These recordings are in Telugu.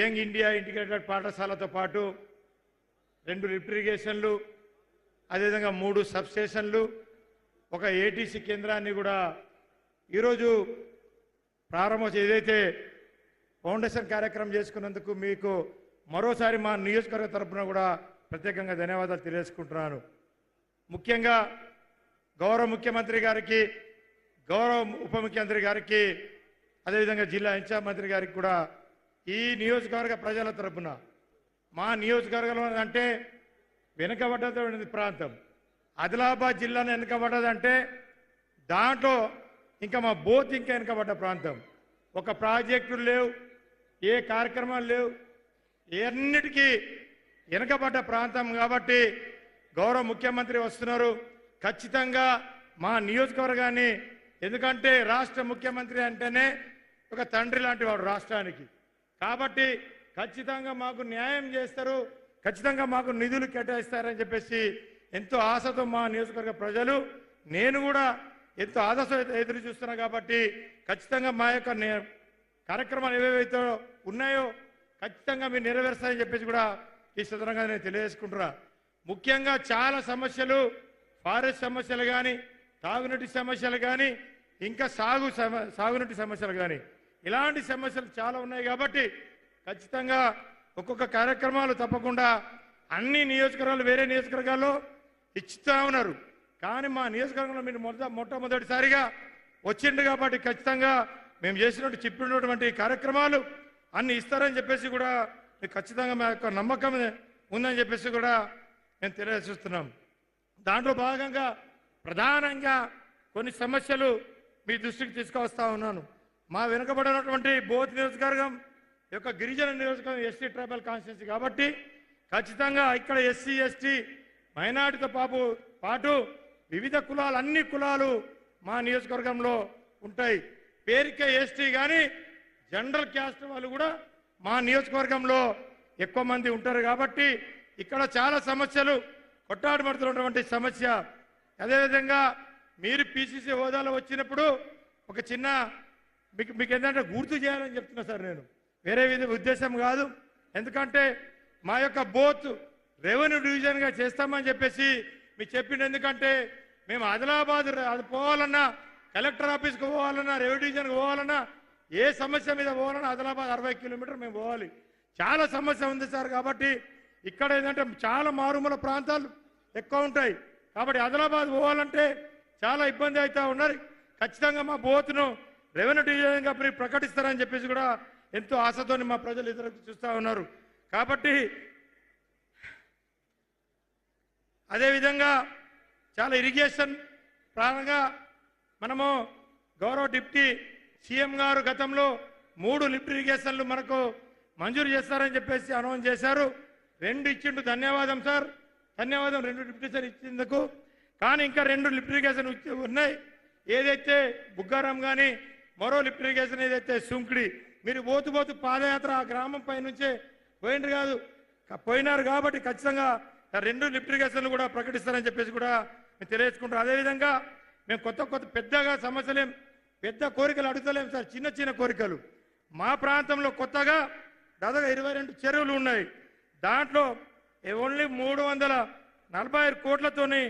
యంగ్ ఇండియా ఇంటిగ్రేటెడ్ పాఠశాలతో పాటు 2 లిఫ్ట్ ఇరిగేషన్లు, అదేవిధంగా 3 సబ్ స్టేషన్లు, ఒక ఏటీసీ కేంద్రాన్ని కూడా ఈరోజు ప్రారంభం ఏదైతే ఫౌండేషన్ కార్యక్రమం చేసుకున్నందుకు మీకు మరోసారి మా నియోజకవర్గ తరఫున కూడా ప్రత్యేకంగా ధన్యవాదాలు తెలియజేసుకుంటున్నాను. ముఖ్యంగా గౌరవ ముఖ్యమంత్రి గారికి, గౌరవ ఉప ముఖ్యమంత్రి గారికి, అదేవిధంగా జిల్లా ఇన్ఛార్జ్ మంత్రి గారికి కూడా ఈ నియోజకవర్గ ప్రజల తరఫున, మా నియోజకవర్గంలో అంటే వెనుకబడ్డ ప్రాంతం ఆదిలాబాద్ జిల్లాను వెనుకబడ్డదంటే దాంట్లో ఇంకా మా బోత్ ఇంకా వెనుకబడ్డ ప్రాంతం. ఒక ప్రాజెక్టులు లేవు, ఏ కార్యక్రమాలు లేవు, అన్నిటికీ వెనుకబడ్డ ప్రాంతం. కాబట్టి గౌరవ ముఖ్యమంత్రి వస్తున్నారు, ఖచ్చితంగా మా నియోజకవర్గాన్ని, ఎందుకంటే రాష్ట్ర ముఖ్యమంత్రి అంటేనే ఒక తండ్రి లాంటి వాడు రాష్ట్రానికి. కాబట్టి ఖచ్చితంగా మాకు న్యాయం చేస్తారు, ఖచ్చితంగా మాకు నిధులు కేటాయిస్తారని చెప్పేసి ఎంతో ఆశతో మా నియోజకవర్గ ప్రజలు, నేను కూడా ఎంతో ఆశతో ఎదురు చూస్తున్నా. కాబట్టి ఖచ్చితంగా మా యొక్క కార్యక్రమాలు ఏవేవైతే ఉన్నాయో ఖచ్చితంగా మీరు నెరవేరుస్తారని చెప్పేసి కూడా ఈ సందర్భంగా నేను తెలియజేసుకుంటున్నా. ముఖ్యంగా చాలా సమస్యలు, ఫారెస్ట్ సమస్యలు కానీ, తాగునీటి సమస్యలు కానీ, ఇంకా సాగునీటి సమస్యలు కానీ, ఇలాంటి సమస్యలు చాలా ఉన్నాయి. కాబట్టి ఖచ్చితంగా ఒక్కొక్క కార్యక్రమాలు తప్పకుండా అన్ని నియోజకవర్గాలు వేరే నియోజకవర్గాల్లో ఇచ్చుతూ ఉన్నారు. కానీ మా నియోజకవర్గంలో మీరు మొట్టమొదటిసారిగా వచ్చిండు కాబట్టి ఖచ్చితంగా మేము చెప్పినటువంటి కార్యక్రమాలు అన్ని ఇస్తారని చెప్పేసి కూడా మీకు ఖచ్చితంగా మా యొక్క నమ్మకం ఉందని చెప్పేసి కూడా నేను తెలియజేస్తున్నాం. దాంట్లో భాగంగా ప్రధానంగా కొన్ని సమస్యలు మీ దృష్టికి తీసుకువస్తా ఉన్నాను. మా వెనుకబడినటువంటి బోత్ నియోజకవర్గం యొక్క గిరిజన నియోజకవర్గం ఎస్టీ ట్రైబల్ కాన్స్టిట్యున్సీ కాబట్టి ఖచ్చితంగా ఇక్కడ ఎస్సీ ఎస్టీ మైనార్టీతో పాటు వివిధ కులాలు, అన్ని కులాలు మా నియోజకవర్గంలో ఉంటాయి. పేరుకే ఎస్టీ కానీ జనరల్ క్యాస్ట్ వాళ్ళు కూడా మా నియోజకవర్గంలో ఎక్కువ మంది ఉంటారు. కాబట్టి ఇక్కడ చాలా సమస్యలు కొట్టాడబడుతున్నటువంటి సమస్య. అదేవిధంగా మీరు పిసిసి హోదాలో వచ్చినప్పుడు ఒక చిన్న మీకు ఏంటంటే గుర్తు చేయాలని చెప్తున్నా సార్, నేను వేరే ఉద్దేశం కాదు. ఎందుకంటే మా యొక్క బోత్ రెవెన్యూ డివిజన్గా చేస్తామని చెప్పేసి మీకు చెప్పిండు. ఎందుకంటే మేము ఆదిలాబాద్ పోవాలన్నా, కలెక్టర్ ఆఫీస్కి పోవాలన్నా, రెవెన్యూ డివిజన్కి పోవాలన్నా, ఏ సమస్య మీద పోవాలన్నా ఆదిలాబాద్ 60 కిలోమీటర్లు మేము పోవాలి. చాలా సమస్య ఉంది సార్. కాబట్టి ఇక్కడ ఏంటంటే చాలా మారుమూల ప్రాంతాలు ఎక్కువ ఉంటాయి. కాబట్టి ఆదిలాబాద్ పోవాలంటే చాలా ఇబ్బంది అవుతూ ఉన్నారు. ఖచ్చితంగా మా బోత్ను రెవెన్యూ డివిజన్గా ప్రకటిస్తారని చెప్పేసి కూడా ఎంతో ఆశతో మా ప్రజలు ఎదురు చూస్తూ ఉన్నారు. కాబట్టి అదేవిధంగా చాలా ఇరిగేషన్ ప్రారంగా మనము గౌరవ డిప్యూటీ సీఎం గారు గతంలో 3 లిఫ్ట్ ఇరిగేషన్లు మనకు మంజూరు చేస్తారని చెప్పేసి అనౌన్స్ చేశారు. 2 ఇచ్చిండు, ధన్యవాదం సార్, ధన్యవాదం 2 లిఫ్ట్ ఇరిగేషన్ ఇచ్చేందుకు. కానీ ఇంకా 2 లిఫ్ట్ ఇరిగేషన్ ఉన్నాయి. ఏదైతే బుగ్గారం కానీ మరో లిఫ్ట్ ఇరిగేషన్ ఏదైతే సుంకిడి, మీరు పోతూ పాదయాత్ర ఆ గ్రామం పై నుంచే పోయినారు. కాబట్టి ఖచ్చితంగా 2 లిఫ్ట్ ఇరిగేషన్లు కూడా ప్రకటిస్తారని చెప్పేసి కూడా మేము తెలియజేసుకుంటాం. అదేవిధంగా మేము కొత్త పెద్దగా సమస్యలేం, పెద్ద కోరికలు అడుగుతలేం సార్, చిన్న కోరికలు. మా ప్రాంతంలో కొత్తగా దాదాపు 22 చెరువులు ఉన్నాయి. దాంట్లో ఓన్లీ 345 కోట్లతోని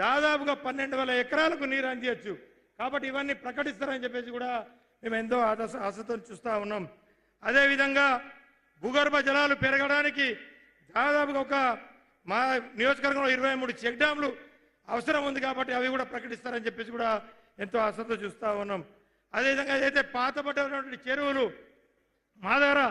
దాదాపుగా 12,000 ఎకరాలకు నీరు అందించచ్చు. కాబట్టి ఇవన్నీ ప్రకటిస్తారని చెప్పేసి కూడా మేము ఎంతో ఆశతో చూస్తూ ఉన్నాం. అదేవిధంగా భూగర్భ జలాలు పెరగడానికి దాదాపుగా మా నియోజకవర్గంలో 23 చెక్ డ్యామ్లు అవసరం ఉంది. కాబట్టి అవి కూడా ప్రకటిస్తారని చెప్పేసి కూడా ఎంతో ఆశతో చూస్తూ ఉన్నాం. అదేవిధంగా ఏదైతే పాతబడ్డటువంటి చెరువులు మా దగ్గర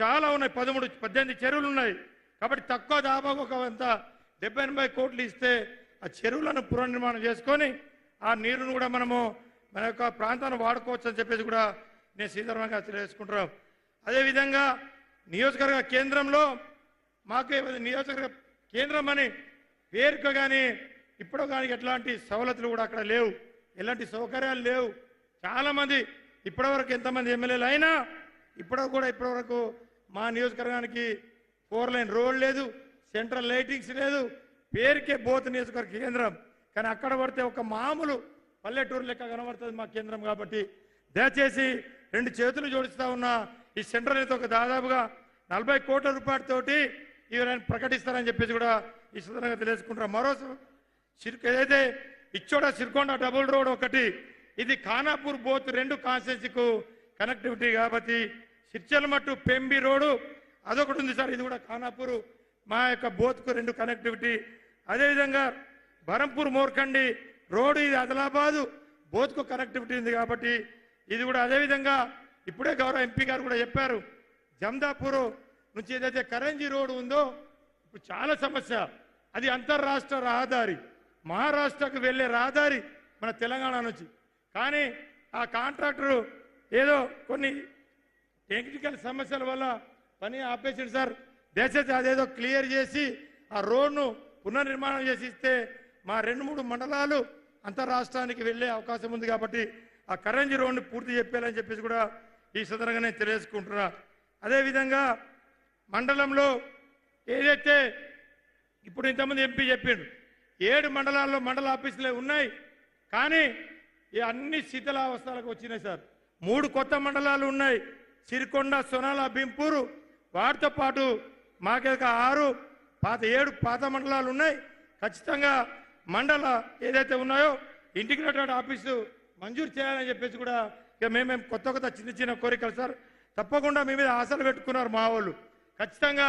చాలా ఉన్నాయి, 18 చెరువులు ఉన్నాయి. కాబట్టి తక్కువ దాదాపు ఒక 70-80 కోట్లు ఇస్తే ఆ చెరువులను పునర్నిర్మాణం చేసుకొని ఆ నీరును కూడా మనము మన యొక్క ప్రాంతాన్ని వాడుకోవచ్చు అని చెప్పేసి కూడా నేను సందర్భంగా తెలియజేసుకుంటున్నాం. అదేవిధంగా నియోజకవర్గ కేంద్రంలో మాకు నియోజకవర్గ కేంద్రం అని పేరుకు కానీ ఇప్పుడు కానీ ఎట్లాంటి సవలతులు కూడా అక్కడ లేవు, ఎలాంటి సౌకర్యాలు లేవు. చాలామంది ఇప్పటివరకు ఎంతమంది ఎమ్మెల్యేలు అయినా ఇప్పటివరకు మా నియోజకవర్గానికి 4 లైన్ రోడ్ లేదు, సెంట్రల్ లైటింగ్స్ లేదు. పేరుకే బోత్ నియోజకవర్గ కేంద్రం, కానీ అక్కడ పడితే ఒక మామూలు పల్లెటూరు లెక్క కనబడుతుంది మా కేంద్రం. కాబట్టి దయచేసి 2 చేతులు జోడిస్తూ ఉన్న ఈ సెంట్రల్ అయితే ఒక దాదాపుగా 40 కోట్ల రూపాయలతోటి ఇవన్నీ ప్రకటిస్తారని చెప్పేసి కూడా ఈ సందర్భంగా తెలియజేసుకుంటారు. మరో ఏదైతే ఇచ్చోడ సిరికొండ డబుల్ రోడ్ ఒకటి, ఇది ఖానాపూర్ బోత్ 2 కాన్స్టిట్యున్సీకు కనెక్టివిటీ కాబట్టి సిర్చలమట్టు పెంబి రోడ్డు అదొకటి ఉంది సార్. ఇది కూడా ఖానాపూర్ మా యొక్క బోత్కు 2 కనెక్టివిటీ. అదేవిధంగా బరంపూర్ మోర్కండి రోడ్డు, ఇది ఆదిలాబాదు బోత్కు కనెక్టివిటీ ఉంది కాబట్టి ఇది కూడా. అదేవిధంగా ఇప్పుడే గౌరవ ఎంపీ గారు కూడా చెప్పారు, జమ్దాపూర్ నుంచి ఏదైతే కరంజీ రోడ్డు ఉందో ఇప్పుడు చాలా సమస్య. అది అంతర్రాష్ట్ర రహదారి, మహారాష్ట్రకు వెళ్ళే రహదారి మన తెలంగాణ నుంచి. కానీ ఆ కాంట్రాక్టరు ఏదో కొన్ని టెక్నికల్ సమస్యల వల్ల పని ఆపేసింది సార్. దయచేసి అదేదో క్లియర్ చేసి ఆ రోడ్ను పునర్నిర్మాణం చేసి ఇస్తే మా 2-3 మండలాలు అంతర్రాష్ట్రానికి వెళ్ళే అవకాశం ఉంది కాబట్టి ఆ కరంజీ రోడ్ని పూర్తి చెప్పాలని చెప్పేసి కూడా ఈ సందర్భంగా నేను తెలియజేసుకుంటున్నా. అదేవిధంగా మండలంలో ఏదైతే ఇప్పుడు ఇంతమంది ఎంపీ చెప్పిండు 7 మండలాల్లో మండల ఆఫీసులే ఉన్నాయి, కానీ ఈ అన్ని శిథిలావస్థలకు వచ్చినాయి సార్. 3 కొత్త మండలాలు ఉన్నాయి, సిరికొండ, సొనాల, బింపూరు. వాటితో పాటు మాకేక 7 పాత మండలాలు ఉన్నాయి. ఖచ్చితంగా మండల ఏదైతే ఉన్నాయో ఇంటిగ్రేటెడ్ ఆఫీసు మంజూరు చేయాలని చెప్పేసి కూడా ఇక మేమేం కొత్త చిన్న కోరికలు సార్. తప్పకుండా మీ మీద ఆశలు పెట్టుకున్నారు మా వాళ్ళు, ఖచ్చితంగా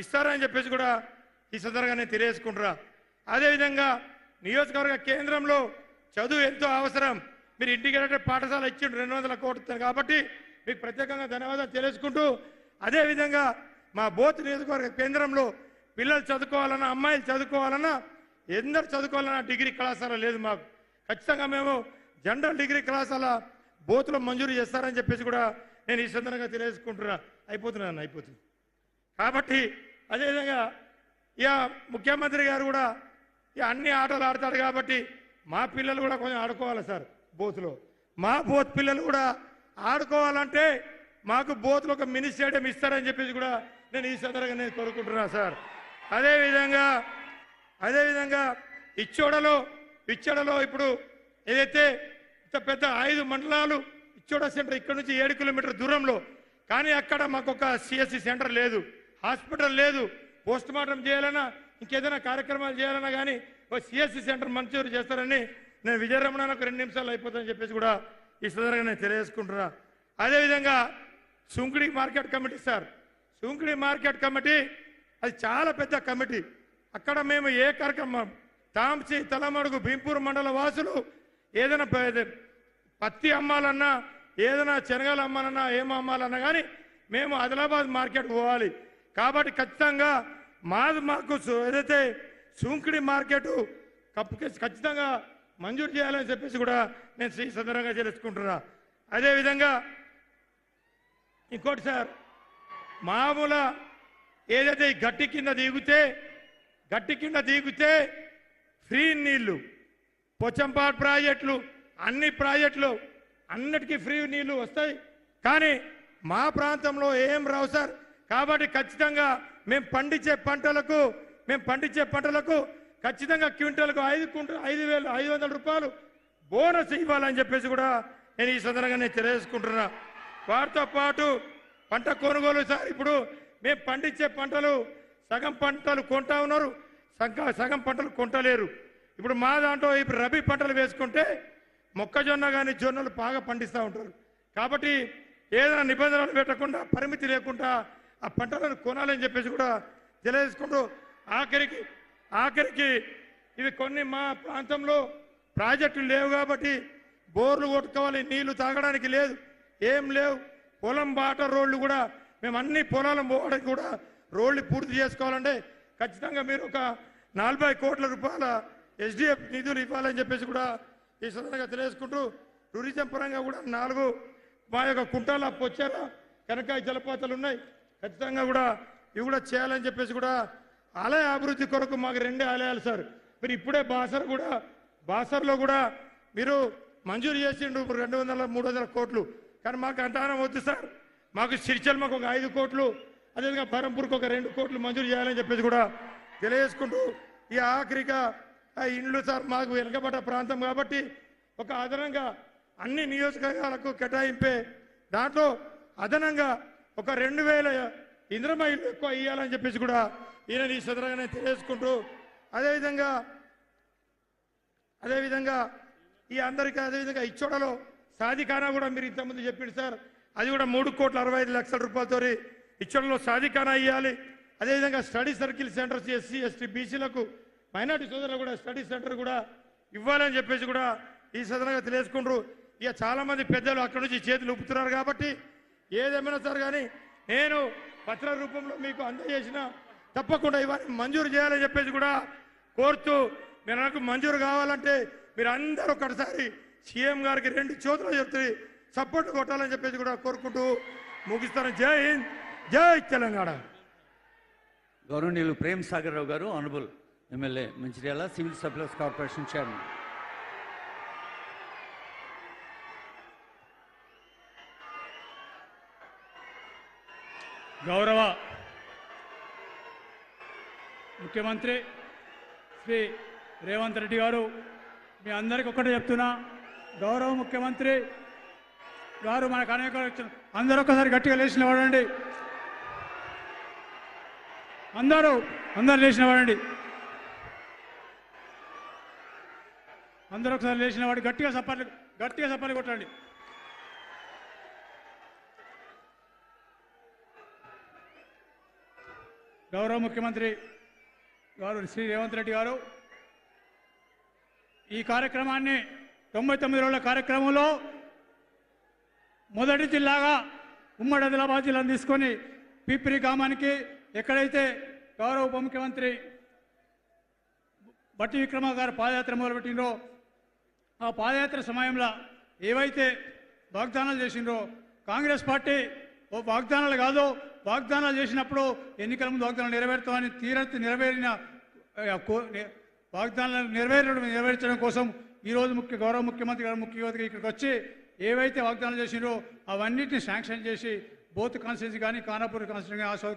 ఇస్తారని చెప్పేసి కూడా ఈ సందర్భంగా నేను తెలియజేసుకుంటున్నా. అదేవిధంగా నియోజకవర్గ కేంద్రంలో చదువు ఎంతో అవసరం. మీరు ఇంటిగ్రేటెడ్ పాఠశాల ఇచ్చిండ్రు 200 కోట్లు కాబట్టి మీకు ప్రత్యేకంగా ధన్యవాదాలు తెలియజేసుకుంటూ, అదేవిధంగా మా బోత్ నియోజకవర్గ కేంద్రంలో పిల్లలు చదువుకోవాలన్నా, అమ్మాయిలు చదువుకోవాలన్నా, ఎందరు చదువుకోవాలన్నా డిగ్రీ కళాశాల లేదు మాకు. ఖచ్చితంగా మేము జనరల్ డిగ్రీ కళాశాల బోత్లో మంజూరు చేస్తారని చెప్పేసి కూడా నేను ఈ సందర్భంగా తెలియజేసుకుంటున్నా. అయిపోతుంది కాబట్టి అదేవిధంగా ఇక ముఖ్యమంత్రి గారు కూడా ఇక అన్ని ఆటలు ఆడతాడు కాబట్టి మా పిల్లలు కూడా కొంచెం ఆడుకోవాలి సార్ బోత్లో. మా బోత్ పిల్లలు కూడా ఆడుకోవాలంటే మాకు బోత్లో ఒక మినీ స్టేడియం ఇస్తారని చెప్పేసి కూడా నేను ఈ సందర్భంగా నేను కోరుకుంటున్నా సార్. అదేవిధంగా ఇచ్చోడలో ఇప్పుడు ఏదైతే ఇంత పెద్ద 5 మండలాలు ఇచ్చోడ సెంటర్ ఇక్కడ నుంచి 7 కిలోమీటర్ల దూరంలో, కానీ అక్కడ మాకు ఒక సిఎస్సి సెంటర్ లేదు, హాస్పిటల్ లేదు. పోస్ట్ మార్టం చేయాలన్నా, ఇంకేదైనా కార్యక్రమాలు చేయాలన్నా కానీ ఒక సిఎస్సి సెంటర్ మంజూరు చేస్తారని నేను విజయరమణకు 2 నిమిషాలు అయిపోతుందని చెప్పేసి కూడా ఈ సందర్భంగా నేను తెలియజేసుకుంటున్నా. అదేవిధంగా Sunkudi market committee sir, Sunkudi market committee అది చాలా పెద్ద కమిటీ. అక్కడ మేము ఏ కార్యక్రమం తాంసి, తలమడుగు, భీంపూర్ మండల వాసులు ఏదైనా పత్తి అమ్మాలన్నా, ఏదైనా శనగలు అమ్మాలన్నా, ఏం అమ్మాలన్నా కానీ మేము ఆదిలాబాద్ మార్కెట్ పోవాలి. కాబట్టి ఖచ్చితంగా మాకు ఏదైతే సుంకుడి మార్కెట్ ఖచ్చితంగా మంజూరు చేయాలని చెప్పేసి కూడా నేను ఈ సందర్భంగా తెలుసుకుంటున్నా. అదేవిధంగా ఇంకోటి సార్, మామూలు ఏదైతే గట్టి కింద దిగితే ఫ్రీ నీళ్లు, పోచంపాడు ప్రాజెక్టులు, అన్ని ప్రాజెక్టులు అన్నిటికీ ఫ్రీ నీళ్లు వస్తాయి, కానీ మా ప్రాంతంలో ఏం రావు సార్. కాబట్టి ఖచ్చితంగా మేము పండించే పంటలకు ఖచ్చితంగా క్వింటల్కు 5,500 రూపాయలు బోనస్ ఇవ్వాలని చెప్పేసి కూడా నేను ఈ సందర్భంగా నేను తెలియజేసుకుంటున్నా. వాటితో పాటు పంట కొనుగోలు సార్, ఇప్పుడు మేము పండించే పంటలు సగం పంటలు కొంటా ఉన్నారు, సగం పంటలు కొంటలేరు. ఇప్పుడు మా దాంట్లో ఇప్పుడు రబీ పంటలు వేసుకుంటే మొక్కజొన్న కానీ జొన్నలు బాగా పండిస్తూ ఉంటారు. కాబట్టి ఏదైనా నిబంధనలు పెట్టకుండా, పరిమితి లేకుండా ఆ పంటలను కొనాలని చెప్పేసి కూడా తెలియజేసుకుంటూ, ఆఖరికి ఇవి కొన్ని మా ప్రాంతంలో ప్రాజెక్టులు లేవు కాబట్టి బోర్లు కొట్టుకోవాలి, నీళ్లు తాగడానికి లేదు, ఏం లేవు. పొలం బాట రోడ్లు కూడా మేము అన్ని పొలాల పోవడానికి కూడా రోడ్లు పూర్తి చేసుకోవాలంటే ఖచ్చితంగా మీరు ఒక 40 కోట్ల రూపాయల SDF నిధులు ఇవ్వాలని చెప్పేసి కూడా ఈ సందర్భంగా తెలియజేసుకుంటూ, టూరిజం పరంగా కూడా 4 మా యొక్క కుంటాల, పొచ్చెర, కనకాయ జలపాతాలు ఉన్నాయి. ఖచ్చితంగా కూడా ఇవి కూడా చేయాలని చెప్పేసి కూడా ఆలయ అభివృద్ధి కొరకు మాకు 2 ఆలయాలు సార్. మీరు ఇప్పుడే బాసర్లో కూడా మీరు మంజూరు చేసిండు 200-300 కోట్లు, కానీ మాకు అంతగానం వద్దు సార్. మాకు సిరిచల్మకు ఒక 5 కోట్లు, అదేవిధంగా బరంపూర్కి ఒక 2 కోట్లు మంజూరు చేయాలని చెప్పేసి కూడా తెలియజేసుకుంటూ, ఈ ఆఖరిగా ఆ ఇండ్లు సార్ మాకు వెనుకబడ్డ ప్రాంతం కాబట్టి ఒక అదనంగా అన్ని నియోజకవర్గాలకు కేటాయింపే దాంట్లో అదనంగా ఒక 2,000 ఇంద్రమ్మ ఇల్లు ఎక్కువ ఇవ్వాలని చెప్పేసి కూడా ఈయన ఈ సందర్భంగా తెలియజేసుకుంటూ అదేవిధంగా ఈ అందరికీ అదేవిధంగా ఇచ్చోడలో సాధికానా కూడా మీరు ఇంతకుముందు చెప్పింది సార్, అది కూడా 3,65,00,000 రూపాయలతో ఇచ్చోడలో సాధికానా ఇవ్వాలి. అదేవిధంగా study circle centres SC ST బీసీలకు మైనార్టీ సోదరులు కూడా స్టడీ సెంటర్ కూడా ఇవ్వాలని చెప్పేసి కూడా ఈ సందర్భంగా తెలియజేసుకుంటారు. ఇక చాలా మంది పెద్దలు అక్కడి నుంచి చేతులు ఊపుతున్నారు కాబట్టి ఏదేమైనా సార్ కానీ నేను పత్ర రూపంలో మీకు అందజేసిన తప్పకుండా ఇవన్నీ మంజూరు చేయాలని చెప్పేసి కూడా కోరుతూ, మీరు నాకు మంజూరు కావాలంటే మీరు అందరూ ఒకటిసారి సీఎం గారికి 2 చేతులు చెప్తే సపోర్ట్ కొట్టాలని చెప్పేసి కూడా కోరుకుంటూ ముగిస్తాను. జై హింద్, జై తెలంగాణ. గౌరవనీయులు ప్రేమ్ సాగర్ రావు గారు, honourable MLA Mancherial, civil supplies corporation chairman. గౌరవ ముఖ్యమంత్రి శ్రీ రేవంత్ రెడ్డి గారు, మీ అందరికీ ఒక్కటే చెప్తున్నా, గౌరవ ముఖ్యమంత్రి గారు మనకు అనేక అందరూ ఒక్కసారి గట్టిగా లేచి నిలబడండి. అందరూ లేచి నిలబడండి. అందరూ ఒకసారి లేచిన వాడు గట్టిగా సప్పర్లు కొట్టండి. గౌరవ ముఖ్యమంత్రి గారు శ్రీ రేవంత్ రెడ్డి గారు ఈ కార్యక్రమాన్ని 99 రోజుల కార్యక్రమంలో మొదటి జిల్లాగా ఉమ్మడి ఆదిలాబాద్ జిల్లాను తీసుకొని పిప్పిరి గ్రామానికి ఎక్కడైతే గౌరవ ఉప ముఖ్యమంత్రి బట్టి విక్రమ గారు పాదయాత్ర మొదలుపెట్టినరో ఆ పాదయాత్ర సమయంలో ఏవైతే వాగ్దానాలు చేసిండ్రో కాంగ్రెస్ పార్టీ వాగ్దానాలు కాదు, వాగ్దానాలు చేసినప్పుడు ఎన్నికల ముందు వాగ్దానాలు నెరవేరుతామని నెరవేరిన వాగ్దానాలు నెరవేర్చడం కోసం ఈరోజు గౌరవ ముఖ్యమంత్రి గారు ముఖ్య యువతగా ఇక్కడికి వచ్చి ఏవైతే వాగ్దానాలు చేసిండ్రో అవన్నిటిని శాంక్షన్ చేసి బోత్ కాన్స్టిట్యూన్సీ కానీ ఖానాపూర్ కాన్స్టిట్యూన్సీ